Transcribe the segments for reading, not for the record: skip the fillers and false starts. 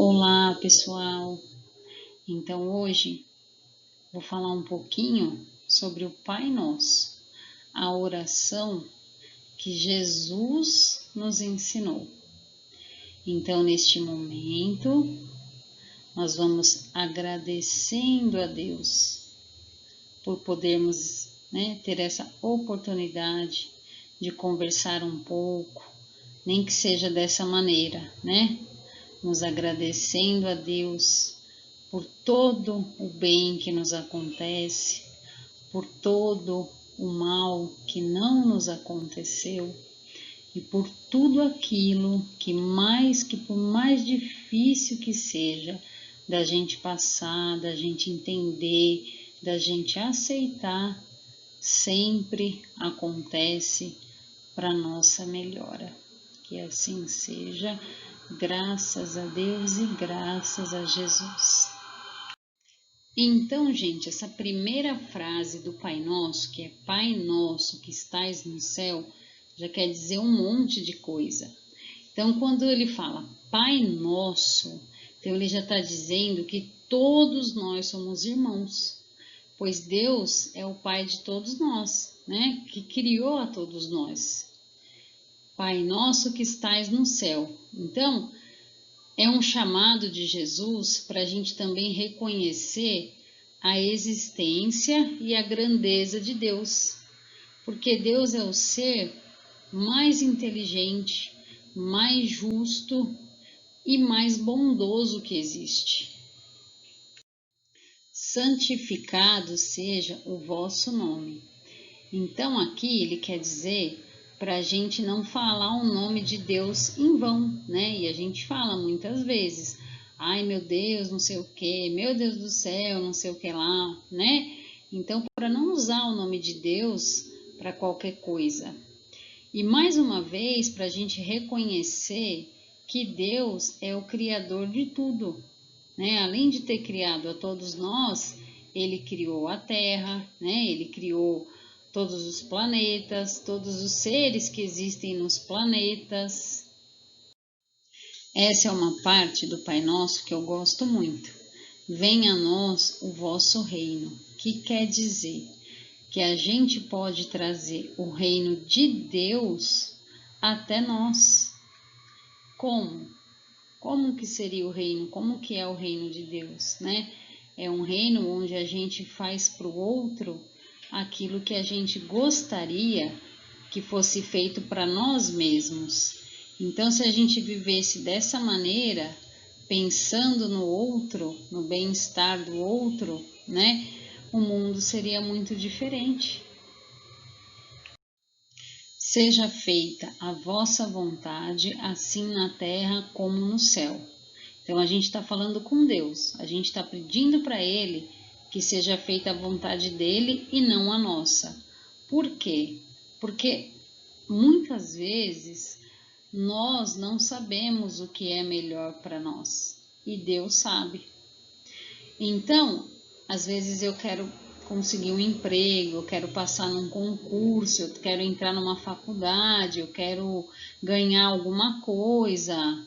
Olá, pessoal! Então, hoje vou falar um pouquinho sobre o Pai Nosso, a oração que Jesus nos ensinou. Então, neste momento, nós vamos agradecendo a Deus por podermos, ter essa oportunidade de conversar um pouco, nem que seja dessa maneira, nos agradecendo a Deus por todo o bem que nos acontece, por todo o mal que não nos aconteceu e por tudo aquilo que por mais difícil que seja da gente passar, da gente entender, da gente aceitar, sempre acontece para nossa melhora. Que assim seja, graças a Deus e graças a Jesus. Então, gente, essa primeira frase do Pai Nosso, que é Pai Nosso que estais no céu, já quer dizer um monte de coisa. Então, quando ele fala Pai Nosso, então ele já está dizendo que todos nós somos irmãos, pois Deus é o Pai de todos nós, que criou a todos nós. Pai Nosso que estais no céu. Então, é um chamado de Jesus para a gente também reconhecer a existência e a grandeza de Deus, porque Deus é o ser mais inteligente, mais justo e mais bondoso que existe. Santificado seja o vosso nome. Então aqui ele quer dizer para a gente não falar o nome de Deus em vão, E a gente fala muitas vezes, ai meu Deus, não sei o que, meu Deus do céu, não sei o que lá, Então, para não usar o nome de Deus para qualquer coisa. E mais uma vez, para a gente reconhecer que Deus é o Criador de tudo, Além de ter criado a todos nós, Ele criou a Terra, Ele criou todos os planetas, todos os seres que existem nos planetas. Essa é uma parte do Pai Nosso que eu gosto muito. Venha a nós o vosso reino, que quer dizer que a gente pode trazer o reino de Deus até nós. Como? Como que seria o reino? Como que é o reino de Deus, É um reino onde a gente faz para o outro aquilo que a gente gostaria que fosse feito para nós mesmos. Então, se a gente vivesse dessa maneira, pensando no outro, no bem-estar do outro, o mundo seria muito diferente. Seja feita a vossa vontade, assim na terra como no céu. Então, a gente está falando com Deus, a gente está pedindo para Ele que seja feita a vontade dEle e não a nossa. Por quê? Porque muitas vezes nós não sabemos o que é melhor para nós e Deus sabe. Então, às vezes eu quero conseguir um emprego, eu quero passar num concurso, eu quero entrar numa faculdade, eu quero ganhar alguma coisa,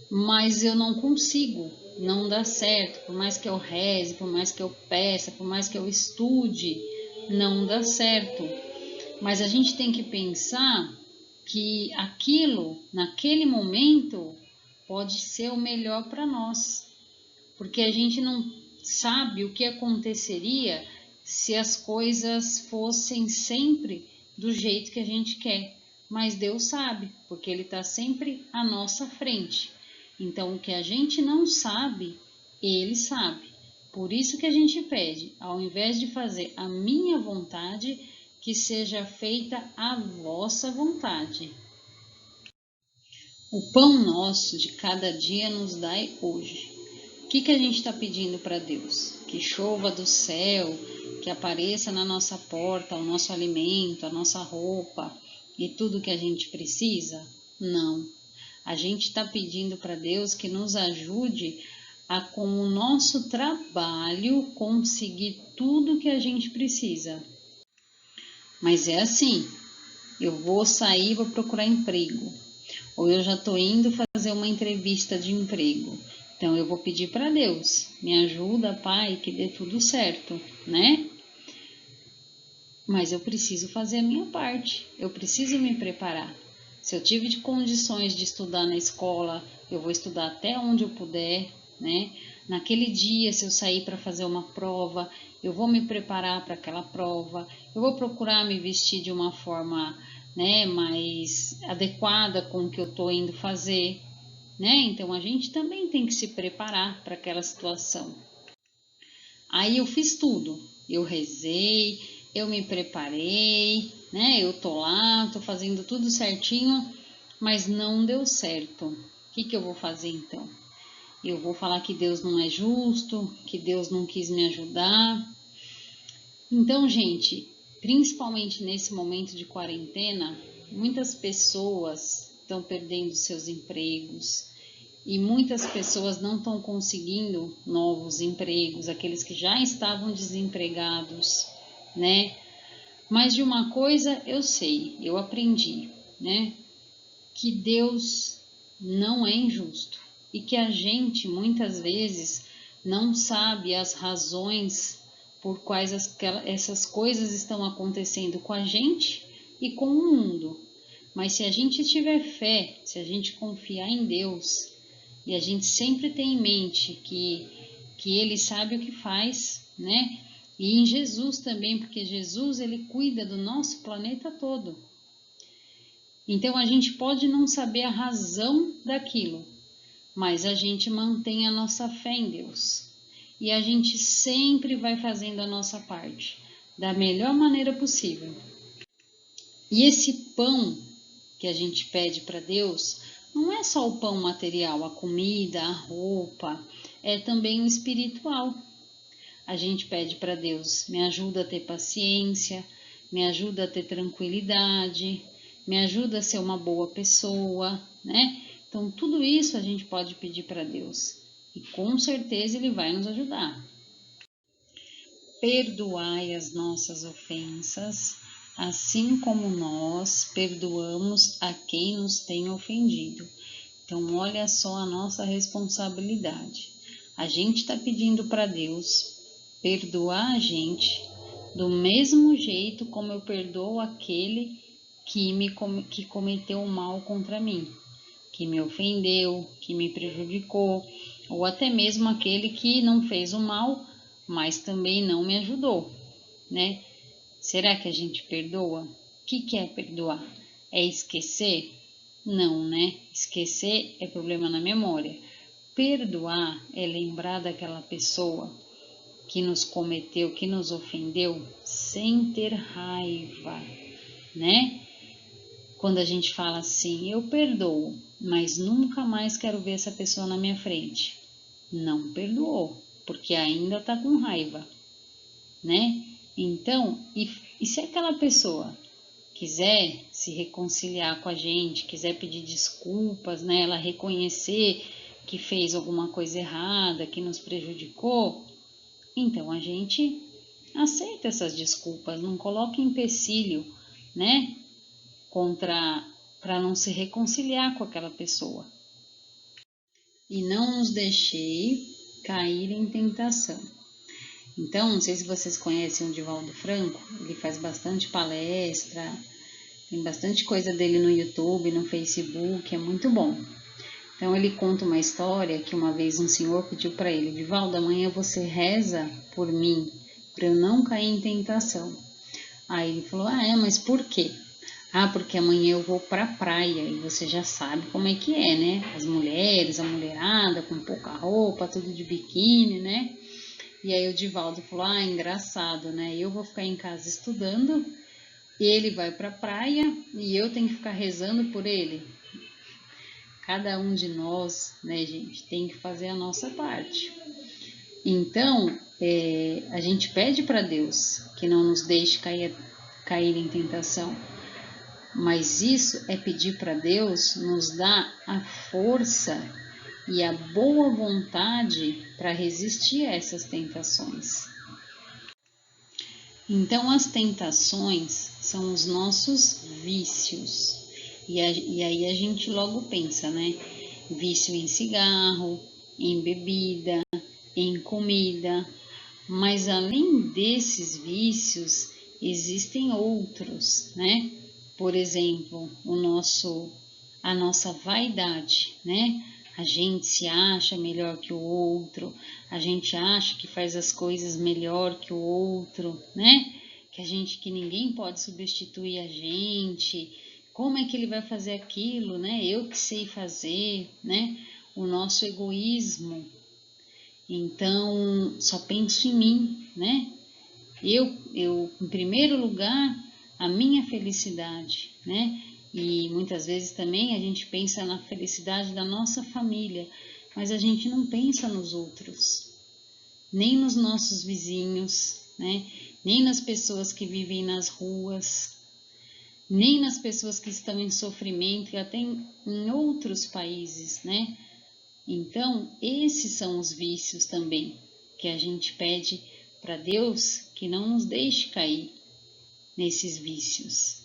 mas eu não consigo, não dá certo, por mais que eu reze, por mais que eu peça, por mais que eu estude, não dá certo. Mas a gente tem que pensar que aquilo, naquele momento, pode ser o melhor para nós, porque a gente não sabe o que aconteceria se as coisas fossem sempre do jeito que a gente quer, mas Deus sabe, porque Ele está sempre à nossa frente. Então, o que a gente não sabe, Ele sabe. Por isso que a gente pede, ao invés de fazer a minha vontade, que seja feita a vossa vontade. O pão nosso de cada dia nos dai hoje. O que a gente está pedindo para Deus? Que chova do céu, que apareça na nossa porta o nosso alimento, a nossa roupa e tudo que a gente precisa? Não. A gente está pedindo para Deus que nos ajude a, com o nosso trabalho, conseguir tudo que a gente precisa. Mas é assim, eu vou sair, vou procurar emprego, ou eu já estou indo fazer uma entrevista de emprego. Então eu vou pedir para Deus, me ajuda, Pai, que dê tudo certo, né? Mas eu preciso fazer a minha parte, eu preciso me preparar. Se eu tive condições de estudar na escola, eu vou estudar até onde eu puder, né? Naquele dia, se eu sair para fazer uma prova, eu vou me preparar para aquela prova, eu vou procurar me vestir de uma forma, né, mais adequada com o que eu estou indo fazer, né? Então a gente também tem que se preparar para aquela situação. Aí eu fiz tudo, eu rezei, eu me preparei, né? Eu tô lá, tô fazendo tudo certinho, mas não deu certo. O que eu vou fazer então? Eu vou falar que Deus não é justo, que Deus não quis me ajudar. Então, gente, principalmente nesse momento de quarentena, muitas pessoas estão perdendo seus empregos e muitas pessoas não estão conseguindo novos empregos, aqueles que já estavam desempregados, né? Mas de uma coisa eu sei, eu aprendi, né? Que Deus não é injusto e que a gente muitas vezes não sabe as razões por quais essas coisas estão acontecendo com a gente e com o mundo. Mas se a gente tiver fé, se a gente confiar em Deus e a gente sempre tem em mente que Ele sabe o que faz, né? E em Jesus também, porque Jesus ele cuida do nosso planeta todo. Então a gente pode não saber a razão daquilo, mas a gente mantém a nossa fé em Deus. E a gente sempre vai fazendo a nossa parte, da melhor maneira possível. E esse pão que a gente pede para Deus, não é só o pão material, a comida, a roupa, é também o espiritual. A gente pede para Deus, me ajuda a ter paciência, me ajuda a ter tranquilidade, me ajuda a ser uma boa pessoa, né? Então, tudo isso a gente pode pedir para Deus e com certeza Ele vai nos ajudar. Perdoai as nossas ofensas, assim como nós perdoamos a quem nos tem ofendido. Então, olha só a nossa responsabilidade. A gente está pedindo para Deus perdoar a gente do mesmo jeito como eu perdoo aquele que cometeu mal contra mim, que me ofendeu, que me prejudicou, ou até mesmo aquele que não fez o mal, mas também não me ajudou, né? Será que a gente perdoa? O que é perdoar? É esquecer? Não, né? Esquecer é problema na memória. Perdoar é lembrar daquela pessoa que nos cometeu, que nos ofendeu, sem ter raiva, né? Quando a gente fala assim, eu perdoo, mas nunca mais quero ver essa pessoa na minha frente. Não perdoou, porque ainda está com raiva, né? Então, e se aquela pessoa quiser se reconciliar com a gente, quiser pedir desculpas, né? Ela reconhecer que fez alguma coisa errada, que nos prejudicou, então a gente aceita essas desculpas, não coloca empecilho, né? Para não se reconciliar com aquela pessoa. E não nos deixei cair em tentação. Então, não sei se vocês conhecem o Divaldo Franco, ele faz bastante palestra, tem bastante coisa dele no YouTube, no Facebook, é muito bom. Então ele conta uma história que uma vez um senhor pediu para ele, Divaldo, amanhã você reza por mim, para eu não cair em tentação. Aí ele falou, mas por quê? Porque amanhã eu vou para a praia e você já sabe como é que é, né? As mulheres, a mulherada com pouca roupa, tudo de biquíni, né? E aí o Divaldo falou, engraçado, né? Eu vou ficar em casa estudando, ele vai para a praia e eu tenho que ficar rezando por ele. Cada um de nós, né, gente, tem que fazer a nossa parte. Então, a gente pede para Deus que não nos deixe cair em tentação. Mas isso é pedir para Deus nos dar a força e a boa vontade para resistir a essas tentações. Então, as tentações são os nossos vícios. E aí a gente logo pensa, né? Vício em cigarro, em bebida, em comida. Mas além desses vícios, existem outros, né? Por exemplo, a nossa vaidade, né? A gente se acha melhor que o outro, a gente acha que faz as coisas melhor que o outro, né? Que ninguém pode substituir a gente. Como é que ele vai fazer aquilo, né? Eu que sei fazer, né? O nosso egoísmo. Então, só penso em mim, né? Em primeiro lugar, a minha felicidade, né? E muitas vezes também a gente pensa na felicidade da nossa família, mas a gente não pensa nos outros, nem nos nossos vizinhos, né? Nem nas pessoas que vivem nas ruas, nem nas pessoas que estão em sofrimento e até em outros países, né? Então, esses são os vícios também que a gente pede para Deus que não nos deixe cair nesses vícios.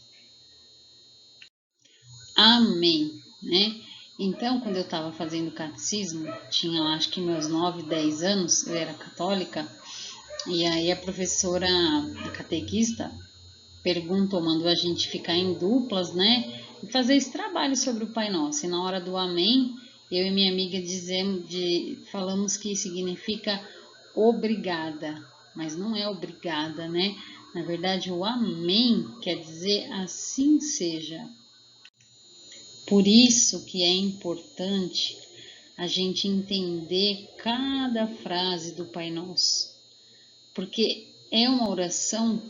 Amém, né? Então, quando eu estava fazendo catecismo, tinha acho que meus 9, 10 anos, eu era católica, e aí a professora, a catequista, mandou a gente ficar em duplas, né? E fazer esse trabalho sobre o Pai Nosso. E na hora do Amém, eu e minha amiga falamos que significa obrigada, mas não é obrigada, né? Na verdade, o Amém quer dizer assim seja. Por isso que é importante a gente entender cada frase do Pai Nosso, porque é uma oração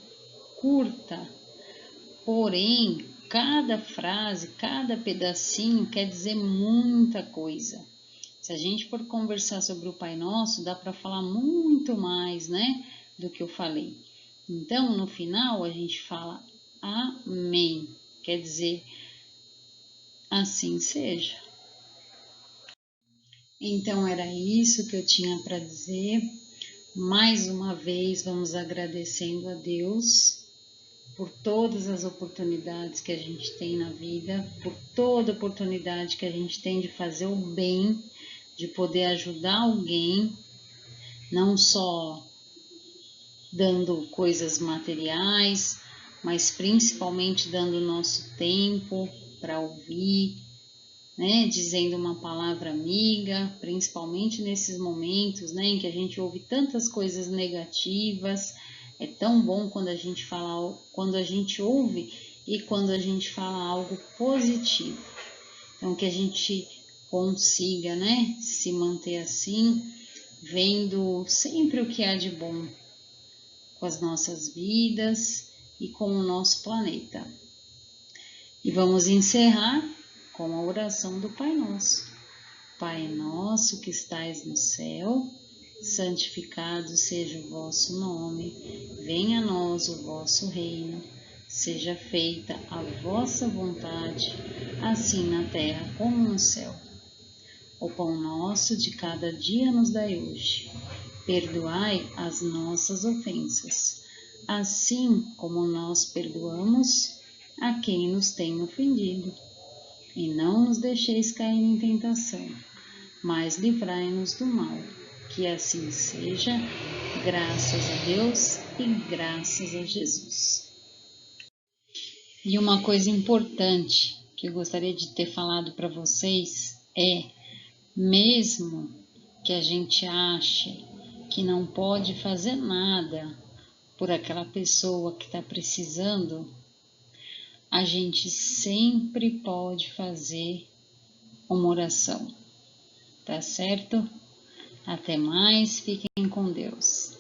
curta, porém, cada frase, cada pedacinho quer dizer muita coisa. Se a gente for conversar sobre o Pai Nosso, dá para falar muito mais, né, do que eu falei. Então, no final, a gente fala Amém, quer dizer, assim seja. Então, era isso que eu tinha para dizer. Mais uma vez, vamos agradecendo a Deus por todas as oportunidades que a gente tem na vida, por toda oportunidade que a gente tem de fazer o bem, de poder ajudar alguém, não só dando coisas materiais, mas principalmente dando o nosso tempo para ouvir, né, dizendo uma palavra amiga, principalmente nesses momentos, né, em que a gente ouve tantas coisas negativas. É tão bom quando a gente ouve e quando a gente fala algo positivo. Então, que a gente consiga, né, se manter assim, vendo sempre o que há de bom com as nossas vidas e com o nosso planeta. E vamos encerrar com a oração do Pai Nosso. Pai nosso que estais no céu, santificado seja o vosso nome, venha a nós o vosso reino, seja feita a vossa vontade, assim na terra como no céu. O pão nosso de cada dia nos dai hoje. Perdoai as nossas ofensas, assim como nós perdoamos a quem nos tem ofendido. E não nos deixeis cair em tentação, mas livrai-nos do mal. Que assim seja, graças a Deus e graças a Jesus. E uma coisa importante que eu gostaria de ter falado para vocês é, mesmo que a gente ache que não pode fazer nada por aquela pessoa que está precisando, a gente sempre pode fazer uma oração, tá certo? Até mais, fiquem com Deus.